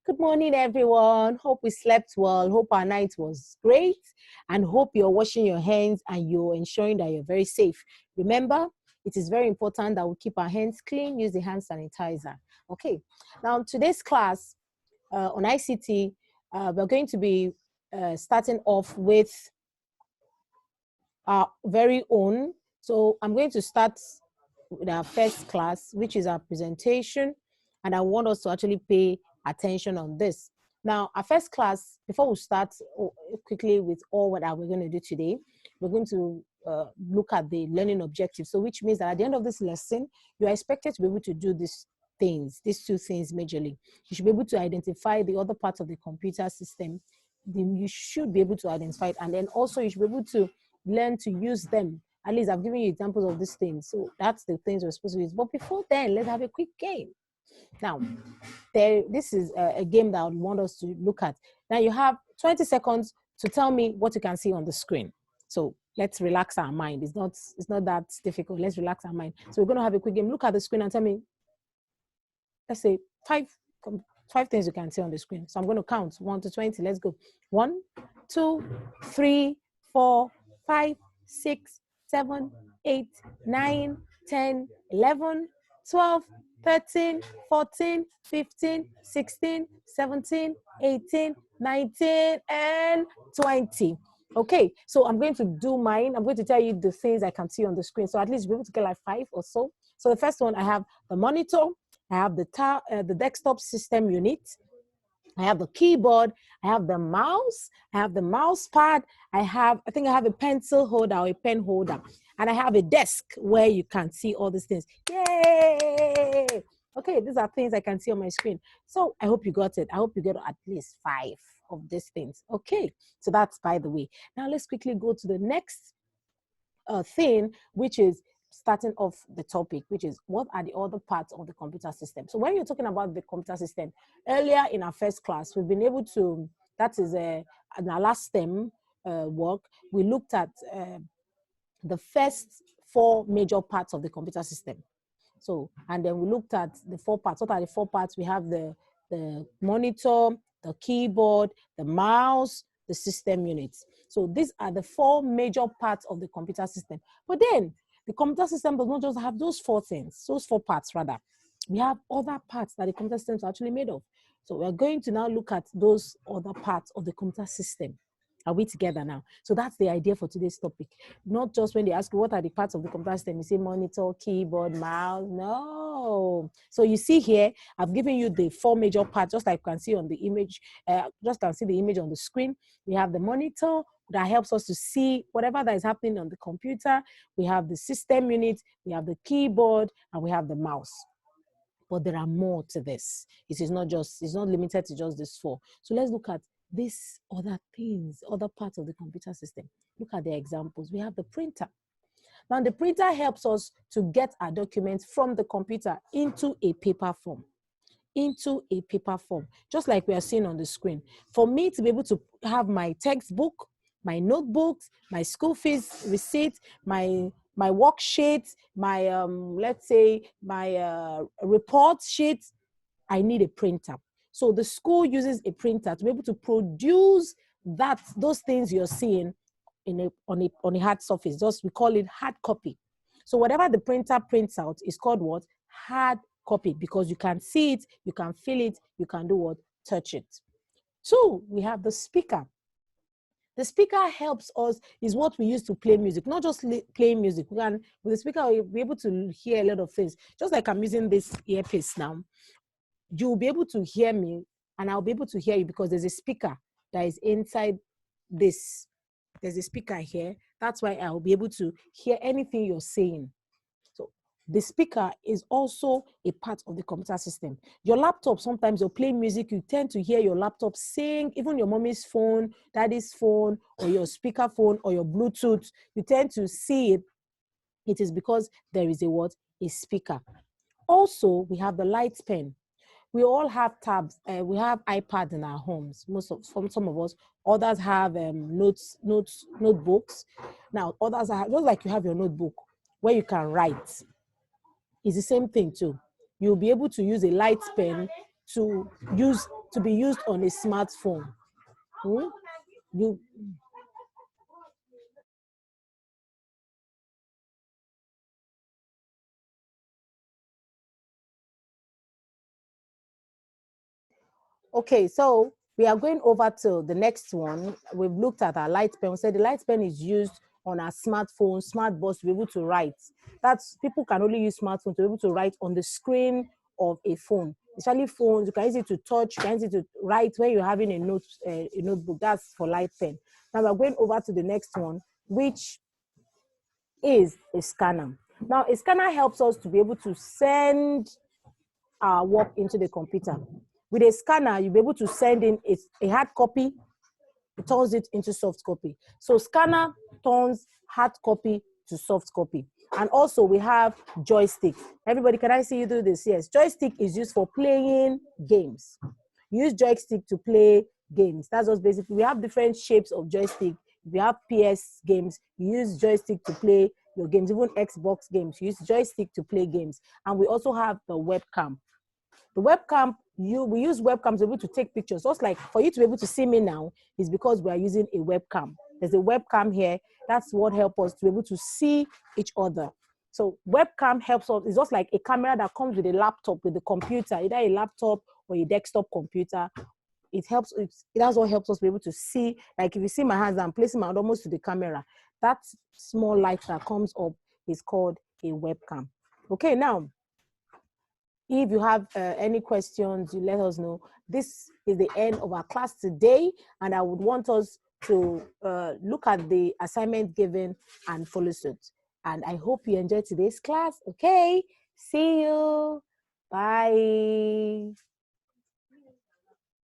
Good morning, everyone. Hope we slept well. Hope our night was great. And hope you're washing your hands and you're ensuring that you're very safe. Remember, it is very important that we keep our hands clean, use the hand sanitizer. Okay, now today's class on ICT, we're going to be starting off with our very own. So I'm going to start with our first class, which is our presentation. And I want us to actually pay attention on this. Now, our first class, before we start quickly with all what we're going to do today, we're going to look at the learning objectives. So which means that at the end of this lesson, you are expected to be able to do these two things majorly. You should be able to identify the other parts of the computer system. You should be able to identify it. And then also you should be able to learn to use them. At least I've given you examples of these things. So that's the things we're supposed to use. But before then, let's have a quick game. Now, this is a game that I would want us to look at. Now you have 20 seconds to tell me what you can see on the screen. So let's relax our mind. It's not that difficult. Let's relax our mind. So we're going to have a quick game. Look at the screen and tell me, let's say five things you can see on the screen. So I'm going to count 1 to 20. Let's go. 1, 2, 3, 4, 5, 6, 7, 8, 9, 10, 11, 12, 13, 14, 15, 16, 17, 18, 19, and 20. Okay, so I'm going to do mine. I'm going to tell you the things I can see on the screen. So at least you'll be able to get like 5 or so. So the first one, I have the monitor. I have the desktop system unit. I have the keyboard, I have the mouse, I have the mouse pad, I think I have a pencil holder or a pen holder, and I have a desk where you can see all these things. Yay! Okay, these are things I can see on my screen. So I hope you got it. I hope you get at least 5 of these things. Okay, so that's by the way. Now let's quickly go to the next thing, which is starting off the topic, which is what are the other parts of the computer system. So when you're talking about the computer system, earlier in our first class, we've been able to, that is in our last STEM work, we looked at the first 4 major parts of the computer system. So, and then we looked at the 4 parts. What are the 4 parts? We have the monitor, the keyboard, the mouse, the system units. So these are the 4 major parts of the computer system. But then the computer system does not just have those 4 things, those 4 parts rather. We have other parts that the computer system is actually made of. So we're going to now look at those other parts of the computer system. Are we together now? So that's the idea for today's topic. Not just when they ask you what are the parts of the computer system, you say monitor, keyboard, mouse. No. So you see here, I've given you the 4 major parts, just like you can see on the image, just can see the image on the screen. We have the monitor that helps us to see whatever that is happening on the computer. We have the system unit, we have the keyboard, and we have the mouse. But there are more to this. It's not limited to just these 4. So let's look at these other things, other parts of the computer system. Look at the examples. We have the printer. Now the printer helps us to get our documents from the computer into a paper form. Just like we are seeing on the screen. For me to be able to have my textbook, my notebooks, my school fees receipt, my worksheets, my let's say my report sheet, I need a printer. So the school uses a printer to be able to produce those things you're seeing on a hard surface. Just we call it hard copy. So whatever the printer prints out is called what? Hard copy, because you can see it, you can feel it, you can do what? Touch it. 2, we have the speaker. The speaker helps us, is what we use to play music, not just playing music. With the speaker, we'll be able to hear a lot of things. Just like I'm using this earpiece now, you'll be able to hear me and I'll be able to hear you because there's a speaker that is inside this. There's a speaker here. That's why I'll be able to hear anything you're saying. So the speaker is also a part of the computer system. Your laptop, sometimes you're playing music, you tend to hear your laptop sing, even your mommy's phone, daddy's phone, or your speaker phone, or your Bluetooth, you tend to see it. It is because there is a speaker. Also, we have the light pen. We all have tabs. We have iPads in our homes. Some of us. Others have notebooks. Now, others are just like you have your notebook where you can write. It's the same thing too. You'll be able to use a light pen to to be used on a smartphone. You Okay, so we are going over to the next one. We've looked at our light pen. We said the light pen is used on our smartphone, smart boards to be able to write. That's people can only use smartphone to be able to write on the screen of a phone. Especially phones, you can use it to touch, you can use it to write when you're having a notebook. That's for light pen. Now we're going over to the next one, which is a scanner. Now a scanner helps us to be able to send our work into the computer. With a scanner, you'll be able to send in a hard copy, it turns it into soft copy. So scanner turns hard copy to soft copy. And also we have joystick. Everybody, can I see you do this? Yes, joystick is used for playing games. Use joystick to play games. That's just basically, we have different shapes of joystick. If you have PS games, you use joystick to play your games, even Xbox games, you use joystick to play games. And we also have the webcam. The webcam, we use webcam to be able to take pictures. Just like for you to be able to see me now is because we are using a webcam. There's a webcam here. That's what helps us to be able to see each other. So webcam helps us. It's just like a camera that comes with a laptop, with the computer, either a laptop or a desktop computer. That's what helps us be able to see. Like if you see my hands, I'm placing my hand almost to the camera. That small light that comes up is called a webcam. Okay, now, if you have any questions, you let us know. This is the end of our class today, and I would want us to look at the assignment given and follow suit. And I hope you enjoyed today's class. Okay, see you. Bye.